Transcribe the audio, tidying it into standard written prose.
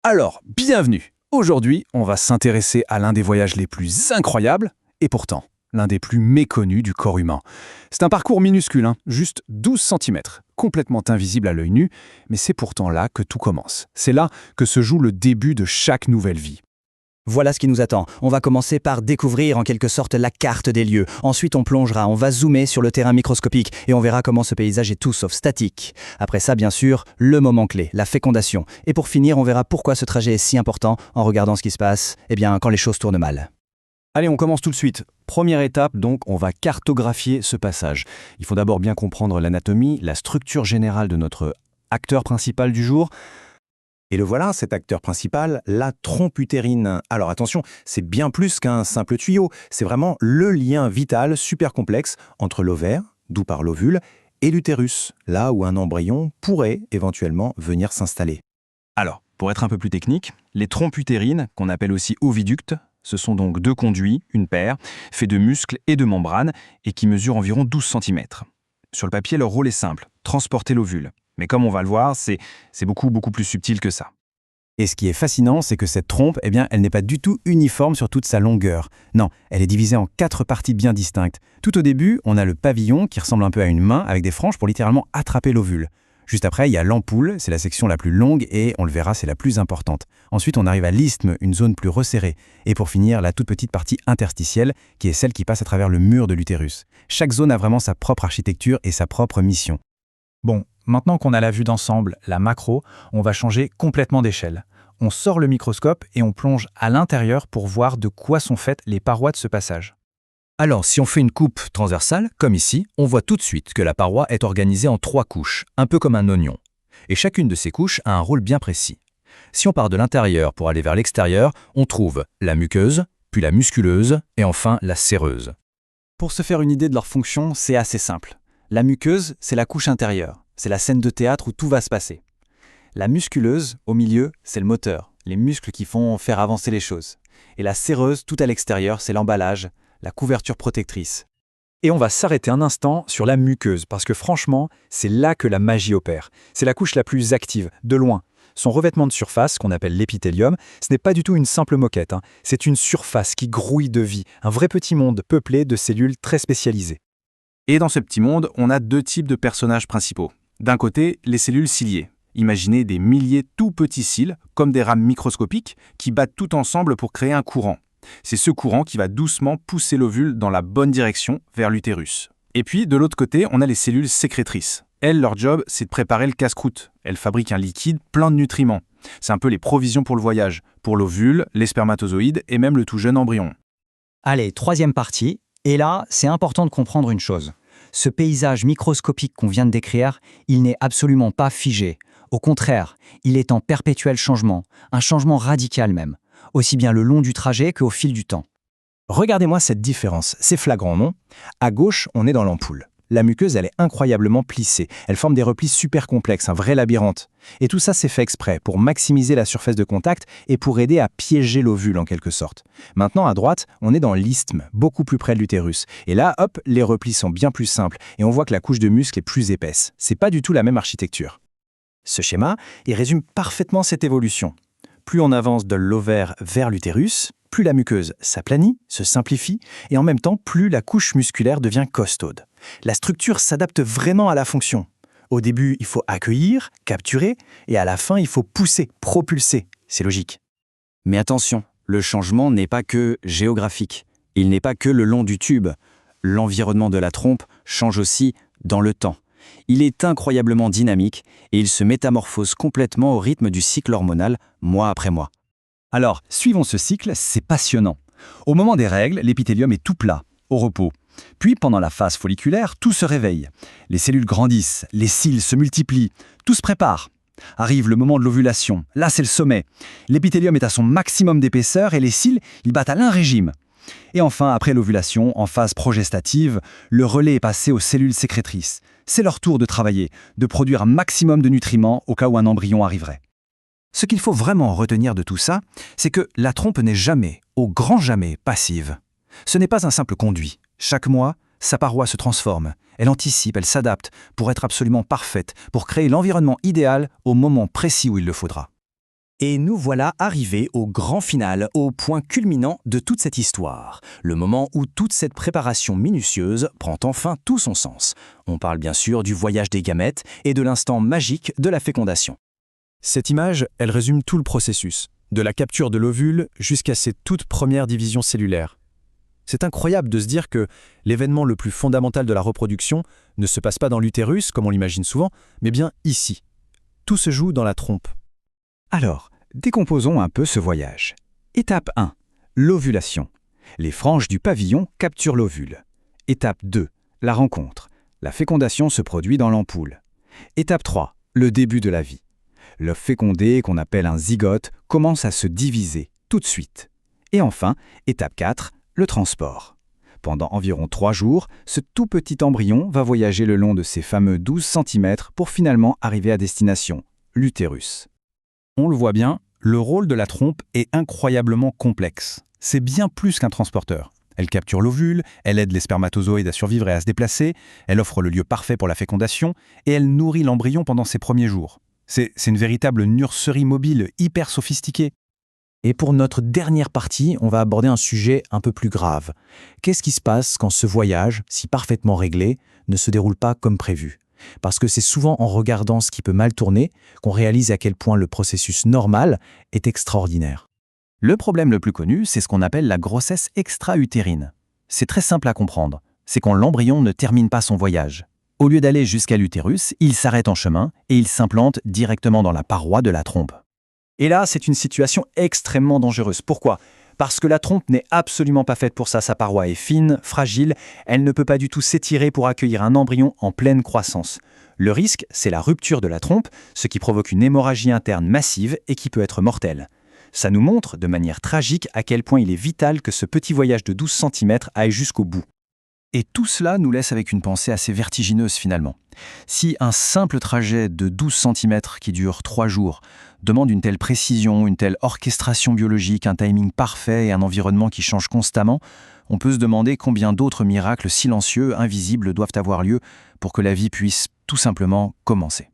Alors, bienvenue. Aujourd'hui, on va s'intéresser à l'un des voyages les plus incroyables, et pourtant, l'un des plus méconnus du corps humain. C'est un parcours minuscule, juste 12 centimètres, complètement invisible à l'œil nu, mais c'est pourtant là que tout commence. C'est là que se joue le début de chaque nouvelle vie. Voilà ce qui nous attend. On va commencer par découvrir en quelque sorte la carte des lieux. Ensuite, on plongera, on va zoomer sur le terrain microscopique et on verra comment ce paysage est tout sauf statique. Après ça, bien sûr, le moment clé, la fécondation. Et pour finir, on verra pourquoi ce trajet est si important en regardant ce qui se passe, quand les choses tournent mal. Allez, on commence tout de suite. Première étape, donc, on va cartographier ce passage. Il faut d'abord bien comprendre l'anatomie, la structure générale de notre acteur principal du jour. Et le voilà, cet acteur principal, la trompe utérine. Alors attention, c'est bien plus qu'un simple tuyau, c'est vraiment le lien vital super complexe entre l'ovaire, d'où part l'ovule, et l'utérus, là où un embryon pourrait éventuellement venir s'installer. Alors, pour être un peu plus technique, les trompes utérines, qu'on appelle aussi oviductes, ce sont donc deux conduits, une paire, faits de muscles et de membranes, et qui mesurent environ 12 cm. Sur le papier, leur rôle est simple, transporter l'ovule. Mais comme on va le voir, c'est beaucoup plus subtil que ça. Et ce qui est fascinant, c'est que cette trompe, elle n'est pas du tout uniforme sur toute sa longueur. Non, elle est divisée en 4 parties bien distinctes. Tout au début, on a le pavillon qui ressemble un peu à une main avec des franges pour littéralement attraper l'ovule. Juste après, il y a l'ampoule, c'est la section la plus longue et, on le verra, c'est la plus importante. Ensuite, on arrive à l'isthme, une zone plus resserrée. Et pour finir, la toute petite partie interstitielle, qui est celle qui passe à travers le mur de l'utérus. Chaque zone a vraiment sa propre architecture et sa propre mission. Bon, maintenant qu'on a la vue d'ensemble, la macro, on va changer complètement d'échelle. On sort le microscope et on plonge à l'intérieur pour voir de quoi sont faites les parois de ce passage. Alors, si on fait une coupe transversale, comme ici, on voit tout de suite que la paroi est organisée en 3 couches, un peu comme un oignon. Et chacune de ces couches a un rôle bien précis. Si on part de l'intérieur pour aller vers l'extérieur, on trouve la muqueuse, puis la musculeuse et enfin la séreuse. Pour se faire une idée de leur fonction, c'est assez simple. La muqueuse, c'est la couche intérieure. C'est la scène de théâtre où tout va se passer. La musculeuse, au milieu, c'est le moteur, les muscles qui font faire avancer les choses. Et la séreuse, tout à l'extérieur, c'est l'emballage, la couverture protectrice. Et on va s'arrêter un instant sur la muqueuse, parce que franchement, c'est là que la magie opère. C'est la couche la plus active, de loin. Son revêtement de surface, qu'on appelle l'épithélium, ce n'est pas du tout une simple moquette. C'est une surface qui grouille de vie, un vrai petit monde peuplé de cellules très spécialisées. Et dans ce petit monde, on a 2 types de personnages principaux. D'un côté, les cellules ciliées. Imaginez des milliers tout petits cils, comme des rames microscopiques, qui battent tout ensemble pour créer un courant. C'est ce courant qui va doucement pousser l'ovule dans la bonne direction, vers l'utérus. Et puis, de l'autre côté, on a les cellules sécrétrices. Elles, leur job, c'est de préparer le casse-croûte. Elles fabriquent un liquide plein de nutriments. C'est un peu les provisions pour le voyage, pour l'ovule, les spermatozoïdes et même le tout jeune embryon. Allez, 3e partie. Et là, c'est important de comprendre une chose. Ce paysage microscopique qu'on vient de décrire, il n'est absolument pas figé. Au contraire, il est en perpétuel changement, un changement radical même, aussi bien le long du trajet qu'au fil du temps. Regardez-moi cette différence, c'est flagrant, non? À gauche, on est dans l'ampoule. La muqueuse, elle est incroyablement plissée. Elle forme des replis super complexes, un vrai labyrinthe. Et tout ça, c'est fait exprès, pour maximiser la surface de contact et pour aider à piéger l'ovule en quelque sorte. Maintenant, à droite, on est dans l'isthme, beaucoup plus près de l'utérus. Et là, hop, les replis sont bien plus simples et on voit que la couche de muscle est plus épaisse. C'est pas du tout la même architecture. Ce schéma, il résume parfaitement cette évolution. Plus on avance de l'ovaire vers l'utérus, plus la muqueuse s'aplanit, se simplifie, et en même temps, plus la couche musculaire devient costaude. La structure s'adapte vraiment à la fonction. Au début, il faut accueillir, capturer, et à la fin, il faut pousser, propulser. C'est logique. Mais attention, le changement n'est pas que géographique. Il n'est pas que le long du tube. L'environnement de la trompe change aussi dans le temps. Il est incroyablement dynamique et il se métamorphose complètement au rythme du cycle hormonal, mois après mois. Alors, suivons ce cycle, c'est passionnant. Au moment des règles, l'épithélium est tout plat, au repos. Puis, pendant la phase folliculaire, tout se réveille. Les cellules grandissent, les cils se multiplient, tout se prépare. Arrive le moment de l'ovulation. Là, c'est le sommet. L'épithélium est à son maximum d'épaisseur et les cils, ils battent à l'un régime. Et enfin, après l'ovulation, en phase progestative, le relais est passé aux cellules sécrétrices. C'est leur tour de travailler, de produire un maximum de nutriments au cas où un embryon arriverait. Ce qu'il faut vraiment retenir de tout ça, c'est que la trompe n'est jamais, au grand jamais, passive. Ce n'est pas un simple conduit. Chaque mois, sa paroi se transforme. Elle anticipe, elle s'adapte pour être absolument parfaite, pour créer l'environnement idéal au moment précis où il le faudra. Et nous voilà arrivés au grand final, au point culminant de toute cette histoire, le moment où toute cette préparation minutieuse prend enfin tout son sens. On parle bien sûr du voyage des gamètes et de l'instant magique de la fécondation. Cette image, elle résume tout le processus, de la capture de l'ovule jusqu'à ses toutes premières divisions cellulaires. C'est incroyable de se dire que l'événement le plus fondamental de la reproduction ne se passe pas dans l'utérus, comme on l'imagine souvent, mais bien ici. Tout se joue dans la trompe. Alors, décomposons un peu ce voyage. Étape 1. L'ovulation. Les franges du pavillon capturent l'ovule. Étape 2. La rencontre. La fécondation se produit dans l'ampoule. Étape 3. Le début de la vie. L'œuf fécondé, qu'on appelle un zygote, commence à se diviser tout de suite. Et enfin, étape 4. Le transport. Pendant environ 3 jours, ce tout petit embryon va voyager le long de ces fameux 12 cm pour finalement arriver à destination, l'utérus. On le voit bien, le rôle de la trompe est incroyablement complexe. C'est bien plus qu'un transporteur. Elle capture l'ovule, elle aide les spermatozoïdes à survivre et à se déplacer, elle offre le lieu parfait pour la fécondation, et elle nourrit l'embryon pendant ses premiers jours. C'est une véritable nurserie mobile hyper sophistiquée. Et pour notre dernière partie, on va aborder un sujet un peu plus grave. Qu'est-ce qui se passe quand ce voyage, si parfaitement réglé, ne se déroule pas comme prévu ? Parce que c'est souvent en regardant ce qui peut mal tourner qu'on réalise à quel point le processus normal est extraordinaire. Le problème le plus connu, c'est ce qu'on appelle la grossesse extra-utérine. C'est très simple à comprendre. C'est quand l'embryon ne termine pas son voyage. Au lieu d'aller jusqu'à l'utérus, il s'arrête en chemin et il s'implante directement dans la paroi de la trompe. Et là, c'est une situation extrêmement dangereuse. Pourquoi ? Parce que la trompe n'est absolument pas faite pour ça. Sa paroi est fine, fragile, elle ne peut pas du tout s'étirer pour accueillir un embryon en pleine croissance. Le risque, c'est la rupture de la trompe, ce qui provoque une hémorragie interne massive et qui peut être mortelle. Ça nous montre, de manière tragique, à quel point il est vital que ce petit voyage de 12 cm aille jusqu'au bout. Et tout cela nous laisse avec une pensée assez vertigineuse finalement. Si un simple trajet de 12 cm qui dure 3 jours demande une telle précision, une telle orchestration biologique, un timing parfait et un environnement qui change constamment, on peut se demander combien d'autres miracles silencieux, invisibles doivent avoir lieu pour que la vie puisse tout simplement commencer.